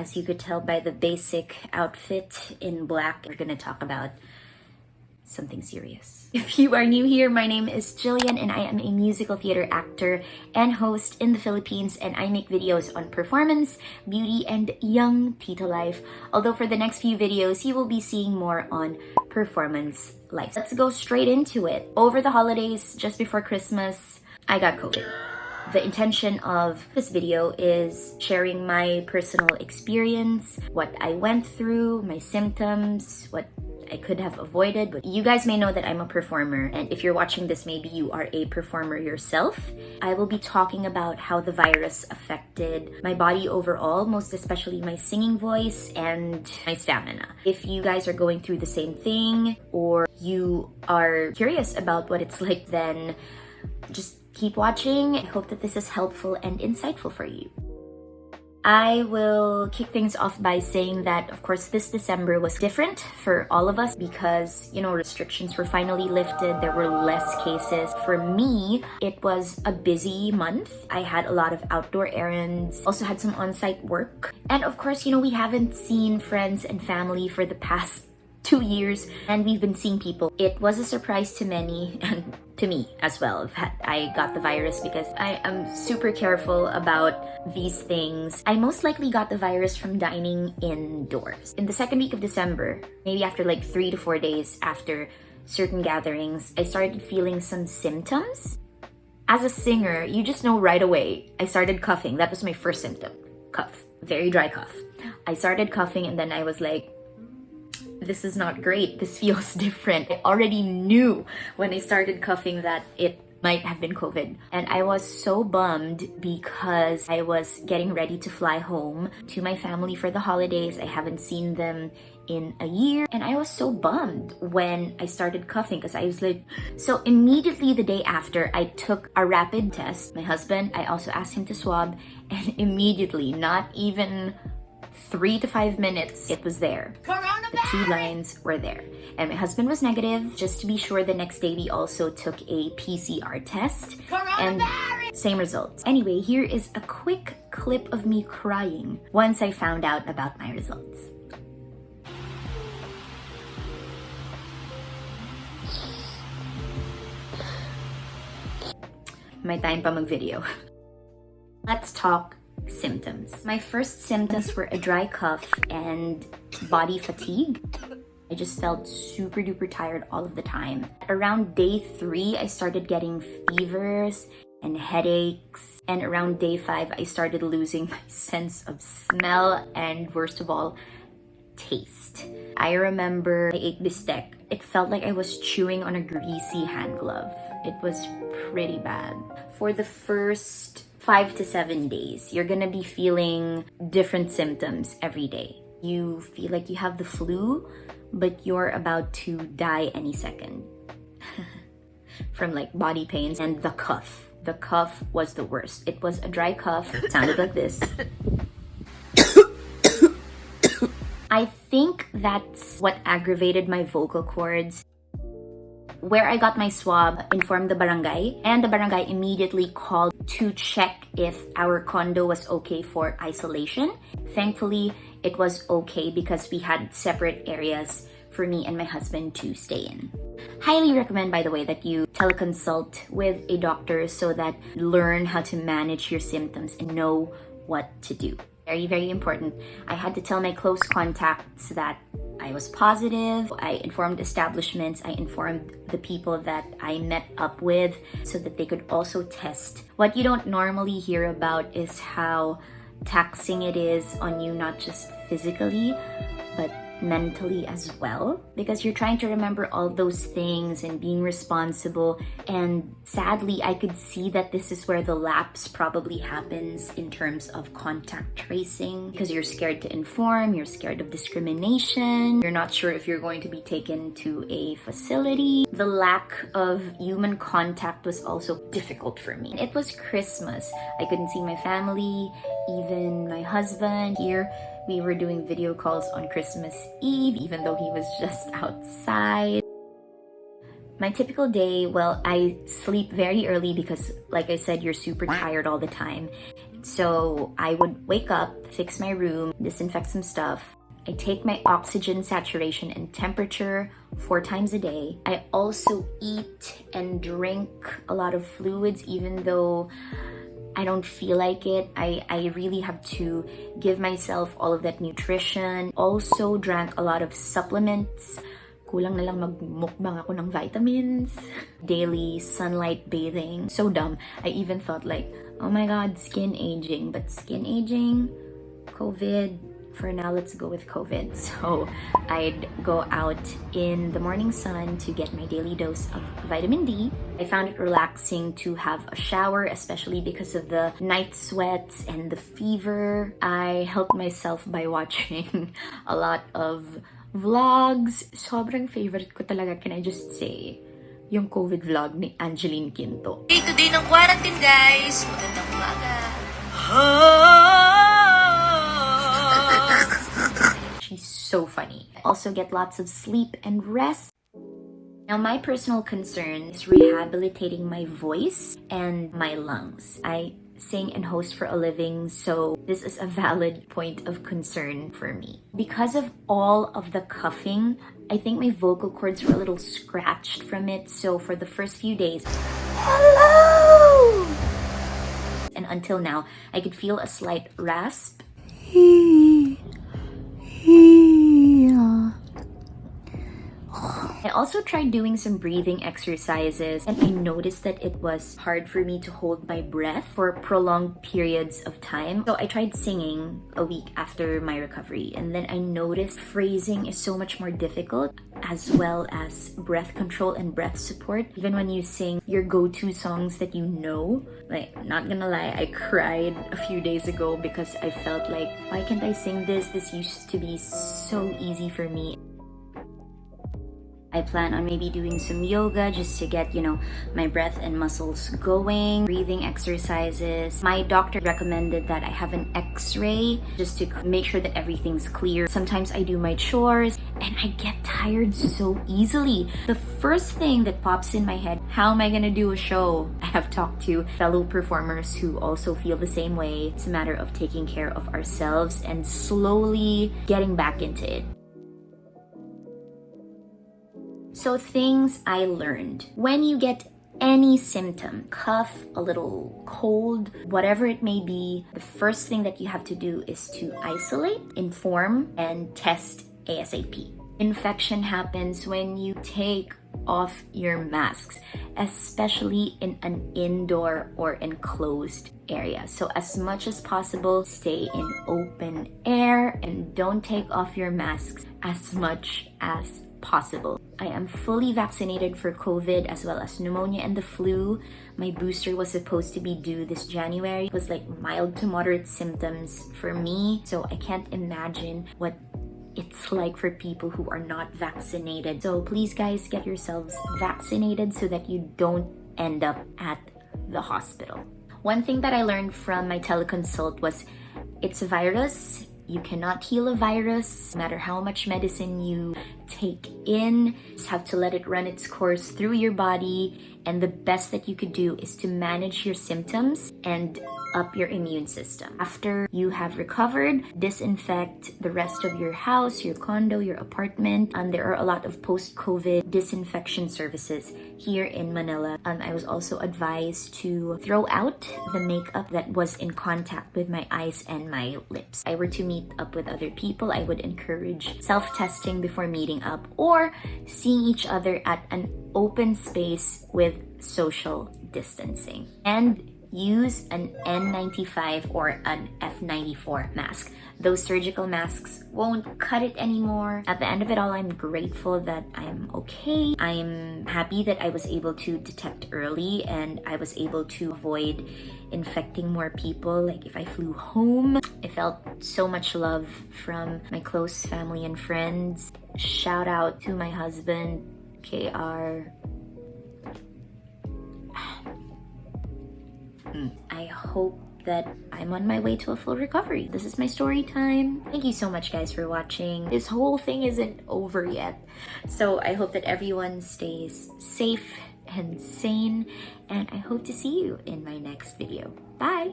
As you could tell by the basic outfit in black, we're gonna talk about something serious. If you are new here, my name is Jillian and I am a musical theater actor and host in the Philippines, and I make videos on performance, beauty, and young tita life. Although for the next few videos, you will be seeing more on performance life. Let's go straight into it. Over the holidays, just before Christmas, I got COVID. The intention of this video is sharing my personal experience, what I went through, my symptoms, what I could have avoided. But you guys may know that I'm a performer, and if you're watching this, maybe you are a performer yourself. I will be talking about how the virus affected my body overall, most especially my singing voice and my stamina. If you guys are going through the same thing, or you are curious about what it's like, then just keep watching. I hope that this is helpful and insightful for you. I will kick things off by saying that, of course, this December was different for all of us because, restrictions were finally lifted. There were less cases. For me, it was a busy month. I had a lot of outdoor errands, also had some on-site work. And of course, we haven't seen friends and family for the past 2 years, and we've been seeing people. It was a surprise to many, and to me as well, that I got the virus because I am super careful about these things. I most likely got the virus from dining indoors. In the second week of December, maybe after like 3 to 4 days after certain gatherings, I started feeling some symptoms. As a singer, you just know right away. I started coughing. That was my first symptom. Cough. Very dry cough. I started coughing, and then I was like, this is not great. This feels different. I already knew when I started coughing that it might have been COVID. And I was so bummed because I was getting ready to fly home to my family for the holidays. I haven't seen them in a year. And I was so bummed when I started coughing because I was like, so immediately the day after, I took a rapid test. My husband, I also asked him to swab, and immediately, not even 3 to 5 minutes, it was there. The 2 lines were there. And my husband was negative. Just to be sure, the next day we also took a PCR test. And same results. Anyway, here is a quick clip of me crying once I found out about my results. May time pa mag-video. Let's talk symptoms. My first symptoms were a dry cough and body fatigue. I just felt super duper tired all of the time. Around day 3, I started getting fevers and headaches. And around day 5, I started losing my sense of smell and, worst of all, taste. I remember I ate bistec. It felt like I was chewing on a greasy hand glove. It was pretty bad. For the first 5 to 7 days, you're gonna be feeling different symptoms every day. You feel like you have the flu, but you're about to die any second. From like body pains and the cough. The cough was the worst. It was a dry cough. It sounded like this. I think that's what aggravated my vocal cords. Where I got my swab informed the barangay, and the barangay immediately called to check if our condo was okay for isolation. Thankfully, it was okay because we had separate areas for me and my husband to stay in. Highly recommend, by the way, that you teleconsult with a doctor so that you learn how to manage your symptoms and know what to do. Very, very important. I had to tell my close contacts that I was positive. I informed establishments. I informed the people that I met up with so that they could also test. What you don't normally hear about is how taxing it is on you, not just physically, but mentally as well, because you're trying to remember all those things and being responsible. And sadly, I could see that this is where the lapse probably happens in terms of contact tracing, because you're scared to inform, you're scared of discrimination, you're not sure if you're going to be taken to a facility. The lack of human contact was also difficult for me. It was Christmas. I couldn't see my family, even my husband. Here we were doing video calls on Christmas Eve, even though he was just outside. My typical day, well, I sleep very early because, like I said, you're super tired all the time. So I would wake up, fix my room, disinfect some stuff. I take my oxygen saturation and temperature 4 times a day. I also eat and drink a lot of fluids, even though I don't feel like it. I really have to give myself all of that nutrition. Also drank a lot of supplements. Kulang na lang magmukbang ako ng vitamins. Daily sunlight bathing. So dumb. I even thought like, oh my god, skin aging. But skin aging, COVID. For now, let's go with COVID. So I'd go out in the morning sun to get my daily dose of vitamin D. I found it relaxing to have a shower, especially because of the night sweats and the fever. I helped myself by watching a lot of vlogs. Sobrang favorite ko talaga, can I just say, yung COVID vlog ni Angeline Quinto. Today ng quarantine, guys. Magandang umaga. She's so funny. I also get lots of sleep and rest. Now, my personal concern is rehabilitating my voice and my lungs. I sing and host for a living, so this is a valid point of concern for me. Because of all of the coughing, I think my vocal cords were a little scratched from it, so for the first few days, hello! And until now, I could feel a slight rasp. I also tried doing some breathing exercises, and I noticed that it was hard for me to hold my breath for prolonged periods of time. So I tried singing a week after my recovery, and then I noticed phrasing is so much more difficult, as well as breath control and breath support. Even when you sing your go-to songs that you know, like, not gonna lie, I cried a few days ago because I felt like, why can't I sing this? This used to be so easy for me. I plan on maybe doing some yoga just to get, my breath and muscles going, breathing exercises. My doctor recommended that I have an x-ray just to make sure that everything's clear. Sometimes I do my chores and I get tired so easily. The first thing that pops in my head, how am I gonna do a show? I have talked to fellow performers who also feel the same way. It's a matter of taking care of ourselves and slowly getting back into it. So things I learned. When you get any symptom, cough, a little cold, whatever it may be, the first thing that you have to do is to isolate, inform, and test ASAP. Infection happens when you take off your masks, especially in an indoor or enclosed area. So as much as possible, stay in open air and don't take off your masks as much as possible. I am fully vaccinated for COVID as well as pneumonia and the flu. My booster was supposed to be due this January. It was like mild to moderate symptoms for me, so I can't imagine what it's like for people who are not vaccinated. So please guys, get yourselves vaccinated so that you don't end up at the hospital. One thing that I learned from my teleconsult was it's a virus. You cannot heal a virus, no matter how much medicine you take in. You just have to let it run its course through your body. And the best that you could do is to manage your symptoms and up your immune system. After you have recovered, disinfect the rest of your house, your condo, your apartment. There are a lot of post-COVID disinfection services here in Manila. I was also advised to throw out the makeup that was in contact with my eyes and my lips. If I were to meet up with other people, I would encourage self-testing before meeting up or seeing each other at an open space with social distancing. And use an N95 or an F94 mask. Those surgical masks won't cut it anymore. At the end of it all, I'm grateful that I'm okay. I'm happy that I was able to detect early and I was able to avoid infecting more people. Like if I flew home, I felt so much love from my close family and friends. Shout out to my husband, KR. I hope that I'm on my way to a full recovery. This is my story time. Thank you so much guys for watching. This whole thing isn't over yet. So I hope that everyone stays safe and sane, and I hope to see you in my next video. Bye!